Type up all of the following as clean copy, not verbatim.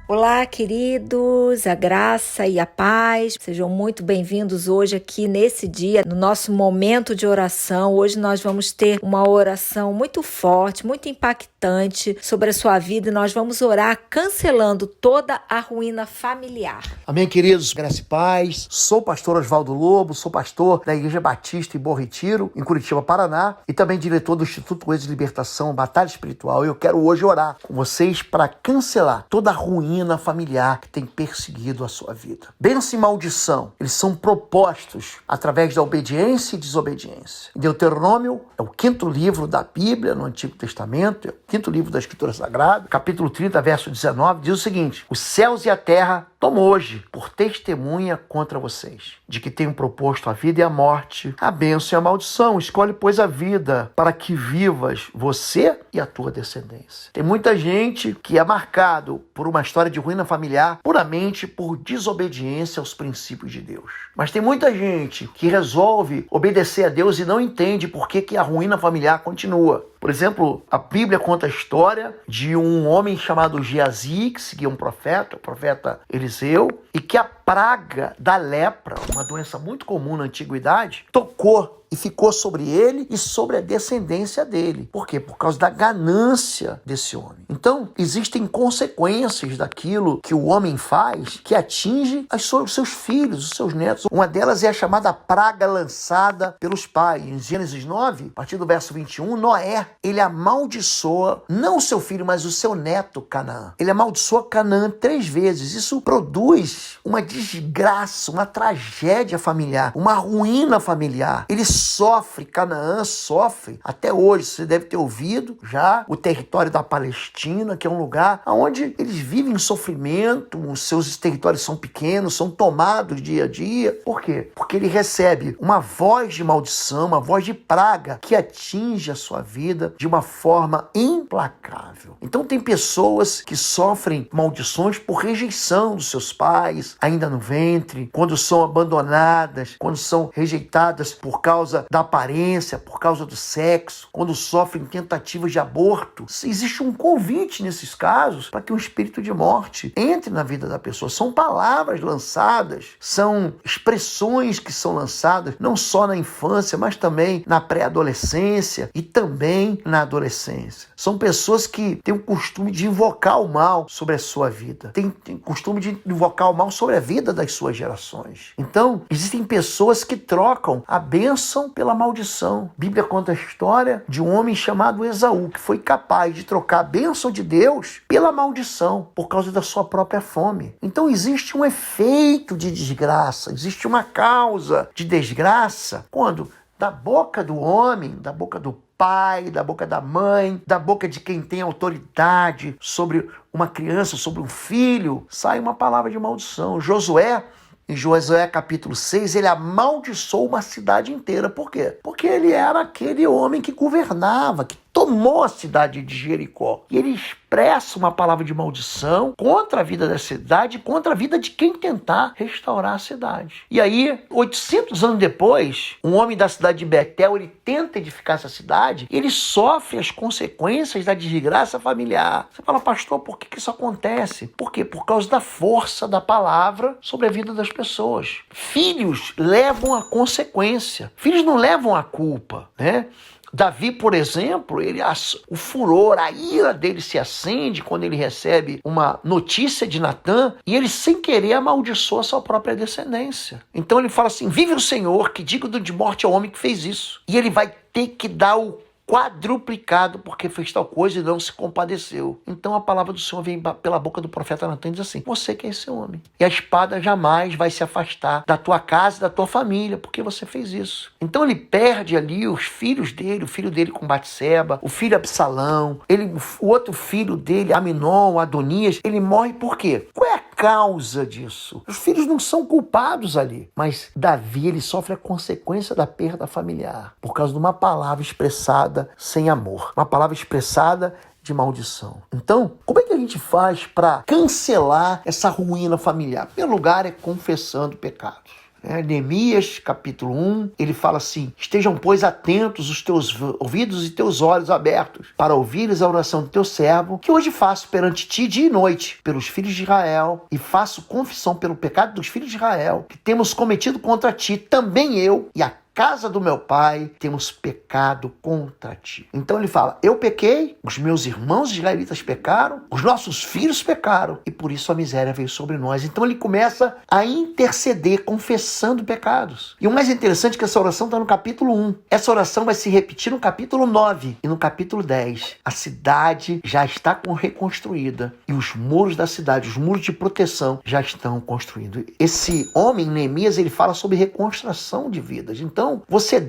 Olá, queridos, a graça e a paz. Sejam muito bem-vindos hoje aqui nesse dia, no nosso momento de oração. Hoje nós vamos ter uma oração muito forte, muito impactante sobre a sua vida e nós vamos orar cancelando toda a ruína familiar. Amém, queridos, graça e paz. Sou o pastor Oswaldo Lobo, sou pastor da Igreja Batista em Bom Retiro, em Curitiba, Paraná, e também diretor do Instituto Coisa de Libertação, Batalha Espiritual. Eu quero hoje orar com vocês para cancelar toda a ruína familiar que tem perseguido a sua vida. Bênção e maldição, eles são propostos através da obediência e desobediência. Deuteronômio é o 5º livro da Bíblia, no Antigo Testamento, é o 5º livro da Escritura Sagrada, capítulo 30, verso 19, diz o seguinte: os céus e a terra tomo hoje por testemunha contra vocês, de que tenho proposto a vida e a morte, a bênção e a maldição. Escolhe, pois, a vida, para que vivas você e a tua descendência. Tem muita gente que é marcado por uma história de ruína familiar puramente por desobediência aos princípios de Deus. Mas tem muita gente que resolve obedecer a Deus e não entende por que a ruína familiar continua. Por exemplo, a Bíblia conta a história de um homem chamado Geazi, que seguia um profeta, o profeta Eliseu, e que a praga da lepra, uma doença muito comum na antiguidade, tocou e ficou sobre ele e sobre a descendência dele. Por quê? Por causa da ganância desse homem. Então, existem consequências daquilo que o homem faz que atinge os seus filhos, os seus netos. Uma delas é a chamada praga lançada pelos pais. Em Gênesis 9, a partir do verso 21, Noé, ele amaldiçoa não o seu filho, mas o seu neto Canaã. Ele amaldiçoa Canaã 3 vezes. Isso produz uma desgraça, uma tragédia familiar, uma ruína familiar. Canaã sofre, até hoje, você deve ter ouvido já, o território da Palestina, que é um lugar onde eles vivem em sofrimento, os seus territórios são pequenos, são tomados dia a dia. Por quê? Porque ele recebe uma voz de maldição, uma voz de praga que atinge a sua vida de uma forma implacável. Então tem pessoas que sofrem maldições por rejeição dos seus pais, ainda no ventre, quando são abandonadas, quando são rejeitadas por causa da aparência, por causa do sexo, quando sofrem tentativas de aborto. Existe um convite nesses casos para que um espírito de morte entre na vida da pessoa. São palavras lançadas, são expressões que são lançadas não só na infância, mas também na pré-adolescência e também na adolescência. São pessoas que têm o costume de invocar o mal sobre a sua vida, têm o costume de invocar o mal sobre a vida das suas gerações. Então, existem pessoas que trocam a bênção pela maldição. A Bíblia conta a história de um homem chamado Esaú, que foi capaz de trocar a bênção de Deus pela maldição, por causa da sua própria fome. Então existe um efeito de desgraça, existe uma causa de desgraça, quando da boca do homem, da boca do pai, da boca da mãe, da boca de quem tem autoridade sobre uma criança, sobre um filho, sai uma palavra de maldição. Josué, em Josué capítulo 6, ele amaldiçoou uma cidade inteira. Por quê? Porque ele era aquele homem que governava, que tomou a cidade de Jericó. E ele expressa uma palavra de maldição contra a vida da cidade, contra a vida de quem tentar restaurar a cidade. E aí, 800 anos depois, um homem da cidade de Betel, ele tenta edificar essa cidade, ele sofre as consequências da desgraça familiar. Você fala, pastor, por que isso acontece? Por quê? Por causa da força da palavra sobre a vida das pessoas. Filhos levam a consequência. Filhos não levam a culpa, né? Davi, por exemplo, o furor, a ira dele se acende quando ele recebe uma notícia de Natã e ele, sem querer, amaldiçoa a sua própria descendência. Então ele fala assim: vive o Senhor, que digno de morte é o homem que fez isso. E ele vai ter que dar o quadruplicado porque fez tal coisa e não se compadeceu. Então a palavra do Senhor vem pela boca do profeta Natã e diz assim: você que é esse homem. E a espada jamais vai se afastar da tua casa e da tua família, porque você fez isso. Então ele perde ali os filhos dele, o filho dele com Batseba, o filho Absalão, o outro filho dele, Aminon, Adonias, ele morre por quê? Qual é a causa disso? Os filhos não são culpados ali, mas Davi, ele sofre a consequência da perda familiar por causa de uma palavra expressada sem amor, uma palavra expressada de maldição. Então, como é que a gente faz para cancelar essa ruína familiar? Em primeiro lugar, é confessando pecados. Neemias, capítulo 1, ele fala assim: estejam, pois, atentos os teus ouvidos e teus olhos abertos, para ouvires a oração do teu servo, que hoje faço perante ti dia e noite, pelos filhos de Israel, e faço confissão pelo pecado dos filhos de Israel, que temos cometido contra ti, também eu e a casa do meu pai, temos pecado contra ti. Então ele fala: eu pequei, os meus irmãos israelitas pecaram, os nossos filhos pecaram, e por isso a miséria veio sobre nós. Então ele começa a interceder, confessando pecados. E o mais interessante é que essa oração está no capítulo 1. Essa oração vai se repetir no capítulo 9 e no capítulo 10. A cidade já está reconstruída e os muros da cidade, os muros de proteção já estão construídos. Esse homem, Neemias, ele fala sobre reconstrução de vidas. Então, você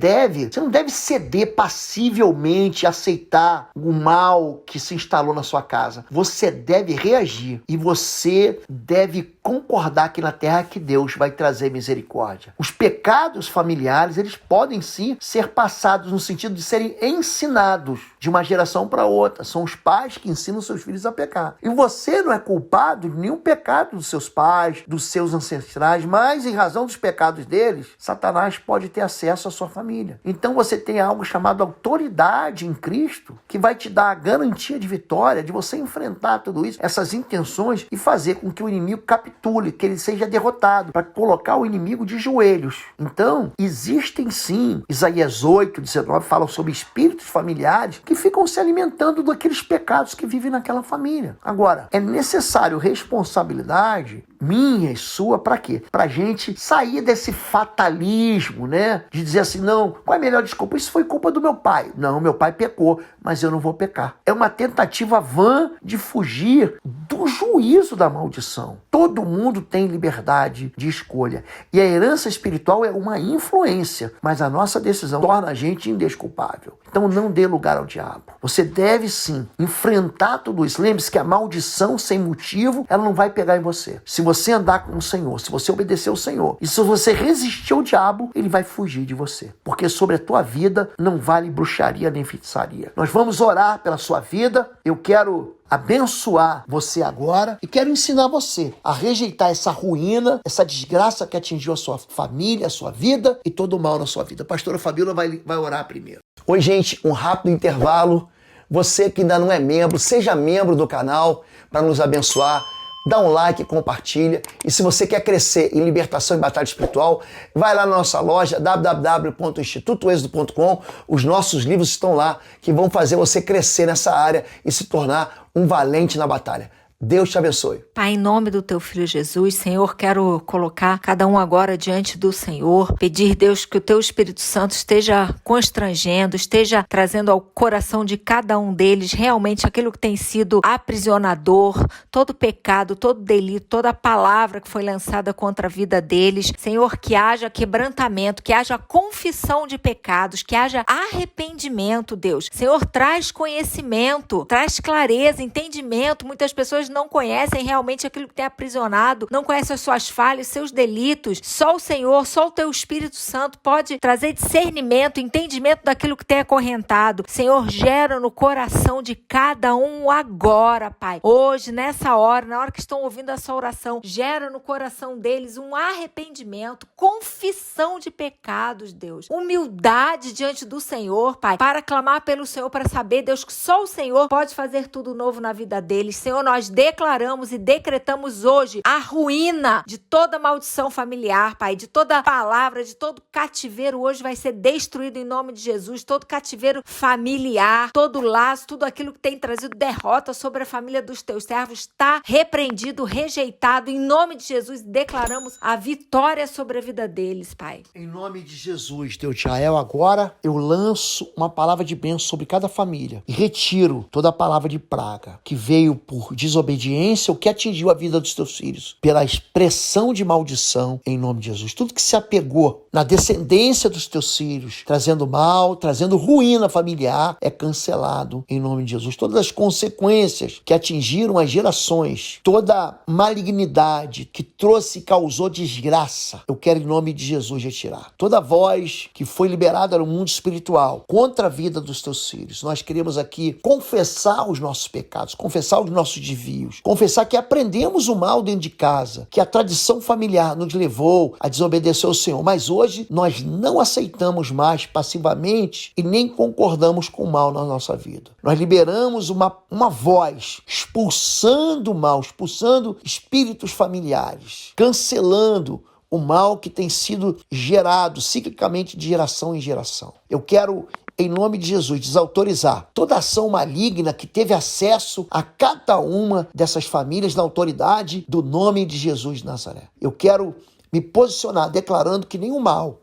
não deve ceder passivelmente, aceitar o mal que se instalou na sua casa. Você deve reagir e você deve concordar aqui na terra que Deus vai trazer misericórdia. Os pecados familiares, eles podem sim ser passados no sentido de serem ensinados de uma geração para outra. São os pais que ensinam seus filhos a pecar. E você não é culpado de nenhum pecado dos seus pais, dos seus ancestrais, mas em razão dos pecados deles, Satanás pode ter acesso à sua família. Então você tem algo chamado autoridade em Cristo, que vai te dar a garantia de vitória, de você enfrentar tudo isso, essas intenções, e fazer com que o inimigo capitule, que ele seja derrotado, para colocar o inimigo de joelhos. Então, existem sim, Isaías 8:19 fala sobre espíritos familiares que ficam se alimentando daqueles pecados que vivem naquela família. Agora, é necessário responsabilidade minha e sua, para quê? Para a gente sair desse fatalismo, né? De dizer assim: não, qual é a melhor desculpa? Isso foi culpa do meu pai. Não, meu pai pecou, mas eu não vou pecar. É uma tentativa vã de fugir do juízo da maldição. Todo mundo tem liberdade de escolha. E a herança espiritual é uma influência, mas a nossa decisão torna a gente indesculpável. Então não dê lugar ao diabo. Você deve sim enfrentar tudo isso. Lembre-se que a maldição sem motivo, ela não vai pegar em você. Se você andar com o Senhor, se você obedecer ao Senhor, e se você resistir ao diabo, ele vai fugir de você. Porque sobre a tua vida não vale bruxaria nem feitiçaria. Nós vamos orar pela sua vida. Eu quero abençoar você agora e quero ensinar você a rejeitar essa ruína, essa desgraça que atingiu a sua família, a sua vida e todo o mal na sua vida. A pastora Fabíola vai orar primeiro. Oi, gente, um rápido intervalo. Você que ainda não é membro, seja membro do canal para nos abençoar. Dá um like, compartilha. E se você quer crescer em libertação e batalha espiritual, vai lá na nossa loja www.institutoexodo.com. Os nossos livros estão lá que vão fazer você crescer nessa área e se tornar um valente na batalha. Deus te abençoe. Pai, em nome do teu filho Jesus, Senhor, quero colocar cada um agora diante do Senhor, pedir, Deus, que o teu Espírito Santo esteja constrangendo, esteja trazendo ao coração de cada um deles realmente aquilo que tem sido aprisionador, todo pecado, todo delito, toda palavra que foi lançada contra a vida deles. Senhor, que haja quebrantamento, que haja confissão de pecados, que haja arrependimento, Deus. Senhor, traz conhecimento, traz clareza, entendimento. Muitas pessoas não conhecem realmente aquilo que tem aprisionado, não conhecem as suas falhas, seus delitos. Só o Senhor, só o teu Espírito Santo pode trazer discernimento, entendimento daquilo que tem acorrentado. Senhor, gera no coração de cada um agora, Pai. Hoje, nessa hora, na hora que estão ouvindo essa oração, gera no coração deles um arrependimento, confissão de pecados, Deus. Humildade diante do Senhor, Pai, para clamar pelo Senhor, para saber, Deus, que só o Senhor pode fazer tudo novo na vida deles. Senhor, nós declaramos e decretamos hoje a ruína de toda maldição familiar, Pai, de toda palavra, de todo cativeiro hoje vai ser destruído em nome de Jesus, todo cativeiro familiar, todo laço, tudo aquilo que tem trazido derrota sobre a família dos teus servos está repreendido, rejeitado em nome de Jesus. Declaramos a vitória sobre a vida deles, Pai. Em nome de Jesus, Deus de Israel, agora eu lanço uma palavra de bênção sobre cada família e retiro toda a palavra de praga que veio por desobediência, o que atingiu a vida dos teus filhos, pela expressão de maldição, em nome de Jesus. Tudo que se apegou na descendência dos teus filhos, trazendo mal, trazendo ruína familiar, é cancelado em nome de Jesus. Todas as consequências que atingiram as gerações, toda malignidade que trouxe e causou desgraça, eu quero em nome de Jesus retirar. Toda voz que foi liberada no mundo espiritual contra a vida dos teus filhos, nós queremos aqui confessar os nossos pecados, confessar os nossos desvios, desafios. Confessar que aprendemos o mal dentro de casa, que a tradição familiar nos levou a desobedecer ao Senhor, mas hoje nós não aceitamos mais passivamente e nem concordamos com o mal na nossa vida. Nós liberamos uma voz expulsando o mal, expulsando espíritos familiares, cancelando o mal que tem sido gerado ciclicamente de geração em geração. Eu quero, em nome de Jesus, desautorizar toda ação maligna que teve acesso a cada uma dessas famílias na autoridade do nome de Jesus de Nazaré. Eu quero me posicionar declarando que nenhum mal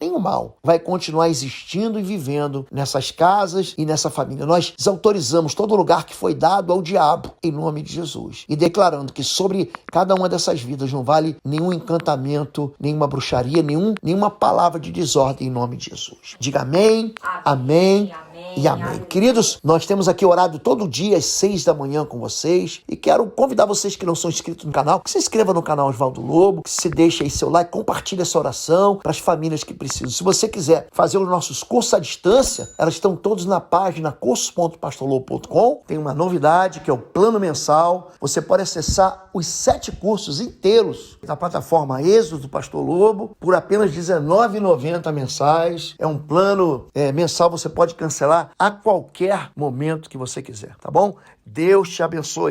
vai continuar existindo e vivendo nessas casas e nessa família. Nós desautorizamos todo lugar que foi dado ao diabo em nome de Jesus e declarando que sobre cada uma dessas vidas não vale nenhum encantamento, nenhuma bruxaria, nenhuma palavra de desordem em nome de Jesus. Diga amém, amém, e amém. Queridos, nós temos aqui orado todo dia às 6 da manhã com vocês e quero convidar vocês que não são inscritos no canal, que se inscreva no canal Oswaldo Lobo, que se deixe aí seu like, compartilhe essa oração para as famílias que precisam. Se você quiser fazer os nossos cursos à distância, elas estão todos na página cursos.pastorlobo.com. Tem uma novidade que é o plano mensal. Você pode acessar os 7 cursos inteiros da plataforma Êxodo do Pastor Lobo por apenas R$19,90 mensais. É um plano mensal, você pode cancelar a qualquer momento que você quiser, tá bom? Deus te abençoe.